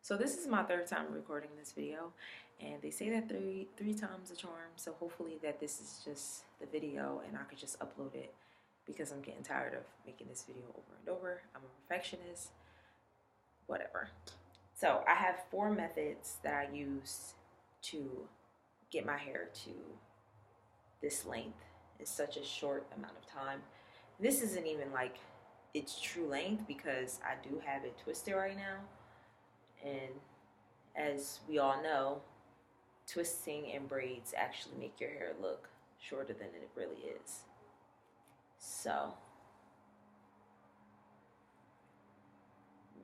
So this is my third time recording this video, and they say that three times a charm. So hopefully that this is just the video, and I could just upload it because I'm getting tired of making this video over and over. I'm a perfectionist, whatever. So I have 4 methods that I use to get my hair to this length in such a short amount of time. This isn't even like its true length because I do have it twisted right now. And as we all know, twisting and braids actually make your hair look shorter than it really is. So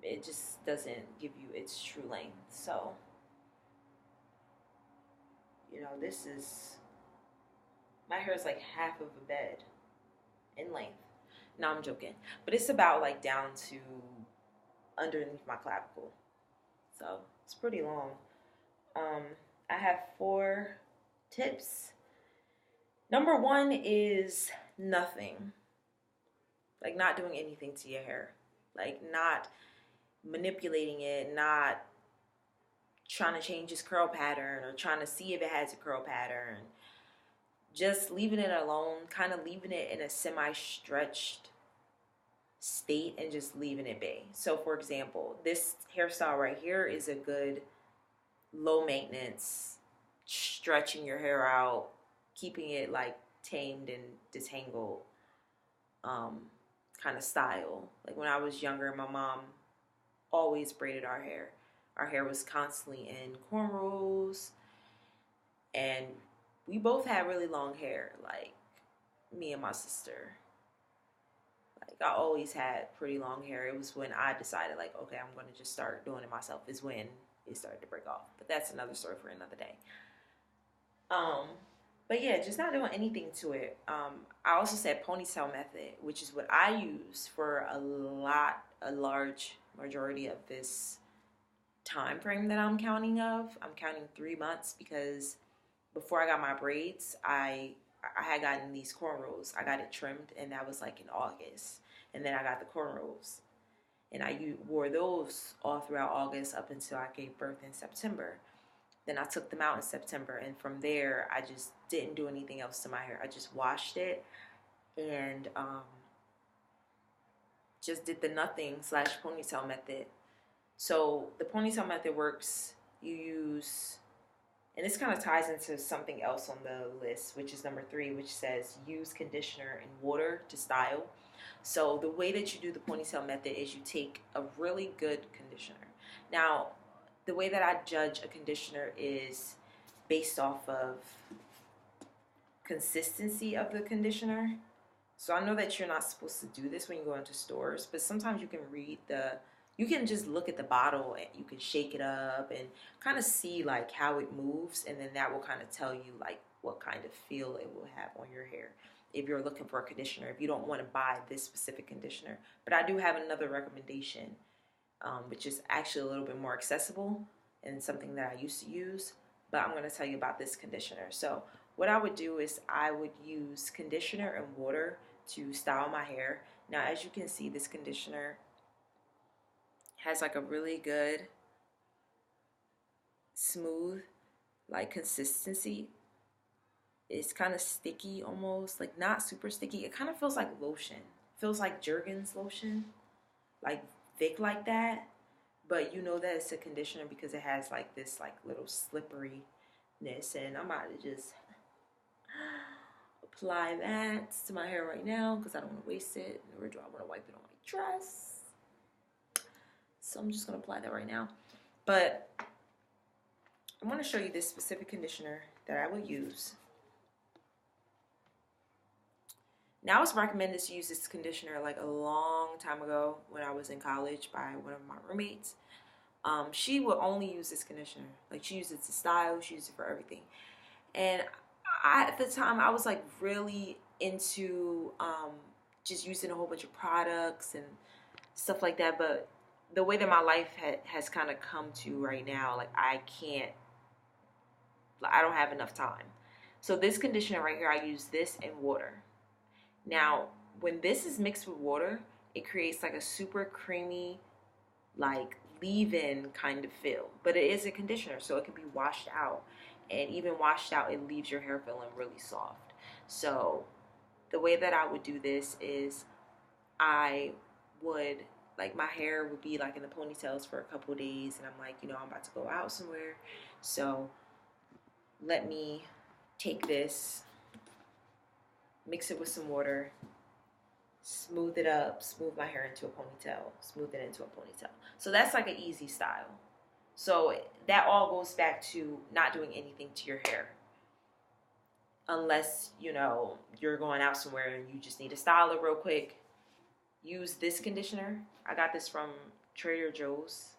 it just doesn't give you its true length. So, this is, my hair is like half of a bed in length. No, I'm joking. But it's about like down to underneath my clavicle. So it's pretty long. I have 4 tips. Number 1 is nothing. Like not doing anything to your hair. Like not manipulating it, not trying to change its curl pattern or trying to see if it has a curl pattern. Just leaving it alone, kind of leaving it in a semi-stretched state and just leaving it be. So for example, this hairstyle right here is a good low maintenance, stretching your hair out, keeping it like tamed and detangled kind of style. Like when I was younger, my mom always braided our hair. Our hair was constantly in cornrows, and we both had really long hair, like me and my sister. Like I always had pretty long hair. It was when I decided like, okay, I'm going to just start doing it myself is when it started to break off. But that's another story for another day. But yeah, just not doing anything to it. I also said ponytail method, which is what I use for a large majority of this time frame that I'm counting of. I'm counting 3 months because before I got my braids, I had gotten these cornrows. I got it trimmed, and that was like in August. And then I got the cornrows, and I wore those all throughout August up until I gave birth in September. Then I took them out in September, and from there, I just didn't do anything else to my hair. I just washed it and just did the nothing / ponytail method. So the ponytail method works. You use, and this kind of ties into something else on the list, which is number 3, which says use conditioner and water to style. So the way that you do the ponytail method is you take a really good conditioner. Now, the way that I judge a conditioner is based off of consistency of the conditioner. So I know that you're not supposed to do this when you go into stores, but sometimes you can you can just look at the bottle and you can shake it up and kind of see like how it moves, and then that will kind of tell you like what kind of feel it will have on your hair if you're looking for a conditioner, if you don't want to buy this specific conditioner. But I do have another recommendation, which is actually a little bit more accessible and something that I used to use, but I'm going to tell you about this conditioner. So what I would do is I would use conditioner and water to style my hair. Now, as you can see, this conditioner has like a really good, smooth, like consistency. It's kind of sticky almost, like not super sticky. It kind of feels like lotion. Feels like Jergens lotion, like thick like that. But you know that it's a conditioner because it has like this like little slipperiness. And I'm about to just apply that to my hair right now because I don't want to waste it, nor do I want to wipe it on my dress. So I'm just going to apply that right now. But I want to show you this specific conditioner that I would use. Now, it's recommended to use this conditioner like a long time ago when I was in college by one of my roommates. She would only use this conditioner. Like she used it to style, she used it for everything. And at the time, I was like really into just using a whole bunch of products and stuff like that. But the way that my life has kind of come to right now, like I don't have enough time. So this conditioner right here, I use this and water. Now, when this is mixed with water, it creates like a super creamy, like leave-in kind of feel, but it is a conditioner, so it can be washed out, and even washed out, it leaves your hair feeling really soft. So the way that I would do this is I would, like, my hair would be like in the ponytails for a couple of days, and I'm like, I'm about to go out somewhere, so let me take this, mix it with some water, smooth it up, smooth my hair into a ponytail, smooth it into a ponytail. So that's like an easy style. So that all goes back to not doing anything to your hair. Unless, you're going out somewhere and you just need to style it real quick. Use this conditioner. I got this from Trader Joe's.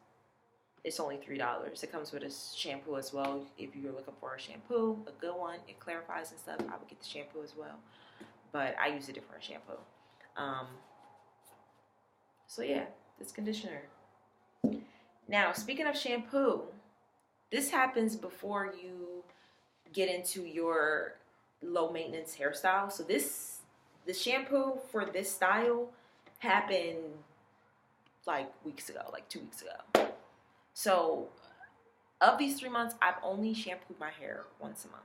It's only $3. It comes with a shampoo as well. If you're looking for a shampoo, a good one, it clarifies and stuff, I would get the shampoo as well. But I use a different shampoo. So yeah, this conditioner. Now, speaking of shampoo, this happens before you get into your low maintenance hairstyle. So the shampoo for this style happened like weeks ago, like 2 weeks ago. So of these 3 months, I've only shampooed my hair once a month.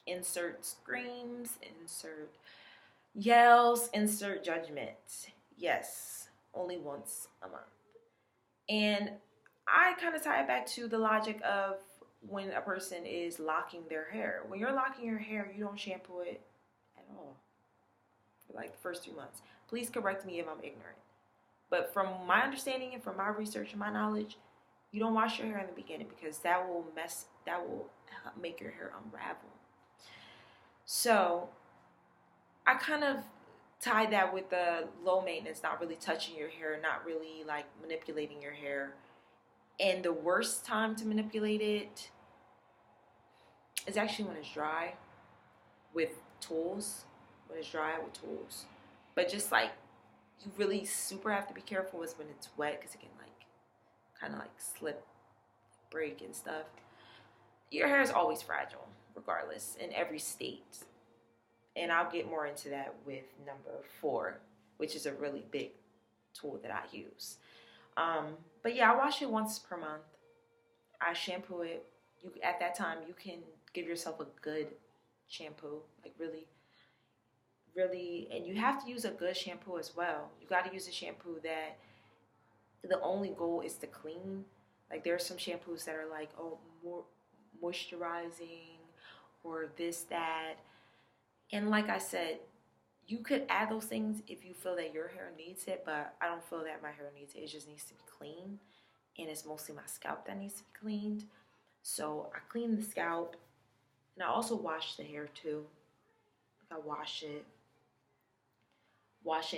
Insert screams, insert yells, insert judgment. Yes, only once a month. And I kind of tie it back to the logic of when a person is locking their hair. When you're locking your hair, you don't shampoo it at all for like the first 3 months. Please correct me if I'm ignorant. But from my understanding and from my research and my knowledge, you don't wash your hair in the beginning because that will make your hair unravel. So I kind of tie that with the low maintenance, not really touching your hair, not really like manipulating your hair. And the worst time to manipulate it is actually when it's dry with tools. When it's dry with tools. But just like, you really super have to be careful is when it's wet because it can like kind of like slip, break and stuff. Your hair is always fragile regardless in every state. And I'll get more into that with number 4, which is a really big tool that I use. But yeah, I wash it once per month. I shampoo it. At that time, you can give yourself a good shampoo, like really, and you have to use a good shampoo as well. You got to use a shampoo that the only goal is to clean. Like there are some shampoos that are like, more moisturizing or this, that. And like I said, you could add those things if you feel that your hair needs it, but I don't feel that my hair needs it. It just needs to be clean. And it's mostly my scalp that needs to be cleaned. So I clean the scalp. And I also wash the hair too. Like I wash it.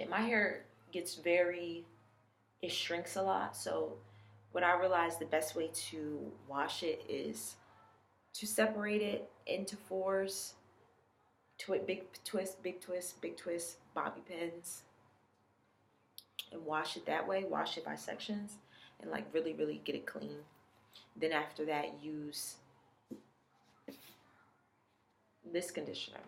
My hair gets it shrinks a lot. So what I realized the best way to wash it is to separate it into 4s. Big twist, big twist, big twist, bobby pins, and wash it that way. Wash it by sections and like really, really get it clean. Then after that, use this conditioner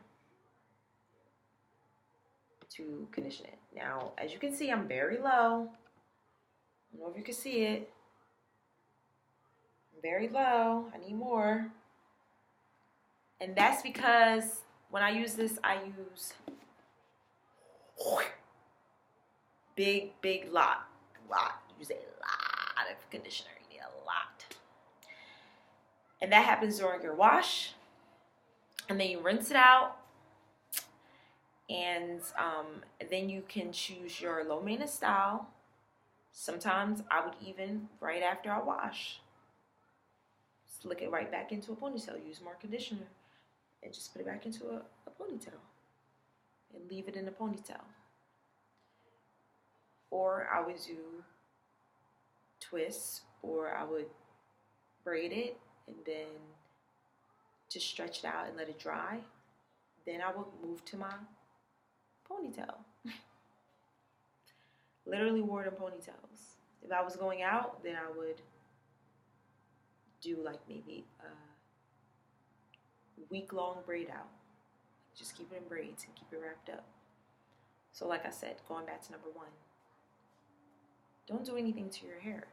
to condition it. Now, as you can see, I'm very low. I don't know if you can see it. I'm very low. I need more. And that's because when I use this, I use big lot. Use a lot of conditioner. You need a lot. And that happens during your wash. And then you rinse it out. And then you can choose your low maintenance style. Sometimes I would even, right after I wash, slick it right back into a ponytail. Use more conditioner. And just put it back into a ponytail. And leave it in a ponytail. Or I would do twists. Or I would braid it. And then just stretch it out and let it dry. Then I would move to my ponytail. Literally wore them ponytails. If I was going out, then I would do like maybe a week-long braid out. Just keep it in braids and keep it wrapped up. So like I said, going back to number 1. Don't do anything to your hair.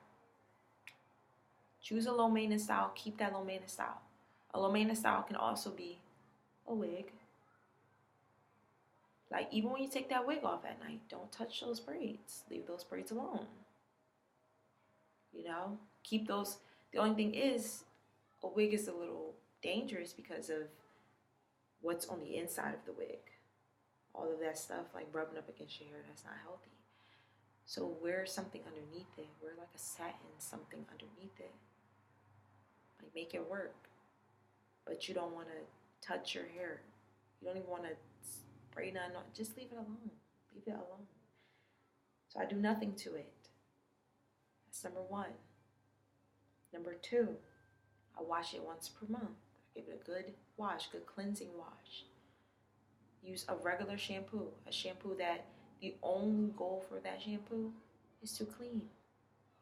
Choose a low maintenance style. Keep that low maintenance style. A low maintenance style can also be a wig. Like, even when you take that wig off at night, don't touch those braids. Leave those braids alone. You know, keep those. The only thing is, a wig is a little dangerous because of what's on the inside of the wig. All of that stuff, like rubbing up against your hair, that's not healthy. So wear something underneath it. Wear like a satin something underneath it. Like, make it work. But you don't want to touch your hair. You don't even want to spray none on. Just leave it alone. Leave it alone. So I do nothing to it. That's number one. Number two, I wash it once per month. I give it a good wash, good cleansing wash. Use a regular shampoo, a shampoo that the only goal for that shampoo is to clean.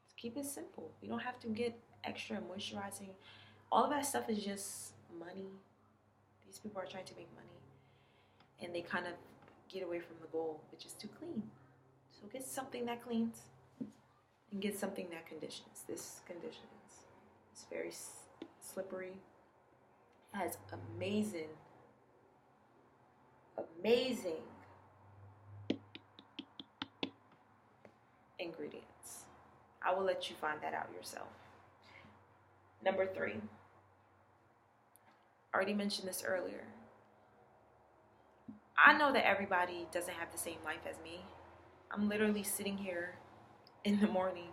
Just keep it simple. You don't have to get extra moisturizing. All of that stuff is just money. These people are trying to make money, and they kind of get away from the goal, which is to clean. So get something that cleans and get something that conditions. This conditions. It's very slippery. It has amazing ingredients. I will let you find that out yourself. Number three, I already mentioned this earlier. I know that everybody doesn't have the same life as me. I'm literally sitting here in the morning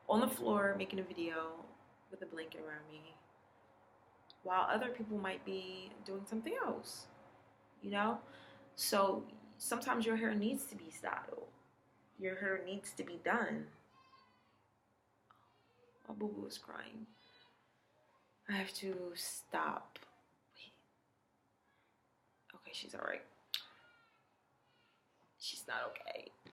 on the floor making a video with a blanket around me, while other people might be doing something else, you know? So sometimes your hair needs to be styled. Your hair needs to be done. My boo-boo is crying. I have to stop. Wait. Okay, she's all right. She's not okay.